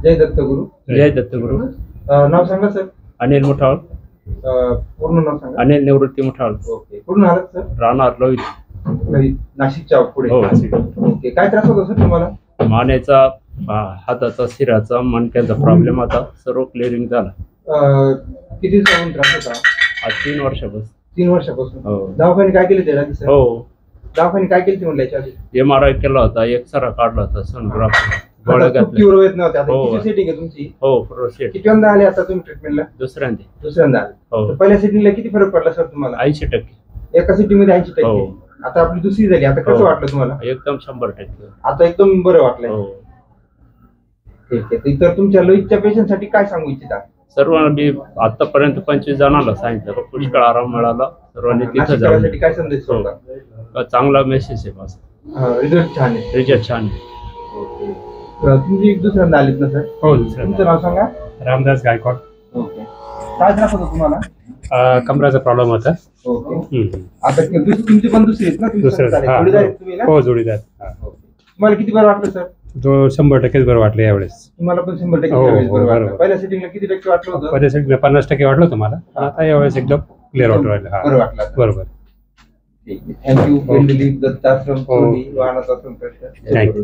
जय दत्तगुरु. जय दत्तगुरु. नाव सांगा सर. अनिल मुठाळ. पूर्ण नाव सांगा. अनिल निवृत्ती मुठाळ. ओके. कुठून आलात सर? राहणार लोहित. नाशिकच्या पुढे. हो. ओके. काय त्रास होता सर तुम्हाला? मानेचा, हाताचा, शिराचा, मणक्याचा प्रॉब्लेम आता सर्व क्लिअरिंग झाला. किती दिवसापासून त्रास होता? आज 3 वर्षापासून. 3 वर्षापासून. हो. दवाखाने काय केले त्याला सर? हो. दवाखाने काय केले ते म्हणल्याच्या आधी? MRI केला होता, एक्सरा काढला होता, सोनोग्राफी गोळ्या घातल्या. तीव्र वेदना होत्या. आता हो. किती सेटिंग आहे तुमची? हो, प्रोसेट. कितीव्यांदा आले आता तुम्ही ट्रीटमेंटला? दुसऱ्यांदा आले. हो. तर पहिल्या सेटिंगला किती फरक पडला सर तुम्हाला? 80%. एका सेटिंग मध्ये 80%. हो. आता आपली दुसरी झाली. आता कसं हो. वाटलं तुम्हाला? एकदम 100%. आता एकदम बरं वाटलंय. हो. ठीक आहे. तर तुमच्या लोहितच्या पेशंट साठी काय सांगू इच्छिता? सर्वांना मी आतापर्यंत 25 जणांना सांगितलं, पुष्कळ आराम मिळाला. सर्वांनी तिथं जाऊन नाशिककरांसाठी काय संदेश सोडता? चांगला मेसेज आहे माझा. रिझल्ट छान आहे. रिजल्ट छान आहे. तुम्ही दुसऱ्यांदा आलीत ना सर? हो. तुमचं नाव सांगा. रामदास गायकवाड. ओके. काय त्रास होता तुम्हाला? कमराचा प्रॉब्लेम होता. ओके. आता तुमची पण दुसरी आहेत ना? दुसरं. जोडीदार आहेत तुम्ही ना? हो, जोडीदार. तुम्हाला किती बरं वाटलं सर? तो 100% बरं वाटलं यावेळेस. तुम्हाला पण 100% हो, यावेळेस बरं वाटलं. बरोबर. पहिल्या सेटिंगला किती टक्के वाटलं होतं? पहिल्या 50% वाटलं होतं मला. आता यावेळेस एकदम क्लिअर वाटू राहिलं. बरं वाटलं आता. बरोबर. ठीक आहे. थँक्यू. हो. दत्ताश्रम, वाहनाचा संपर्क. थँक्यू.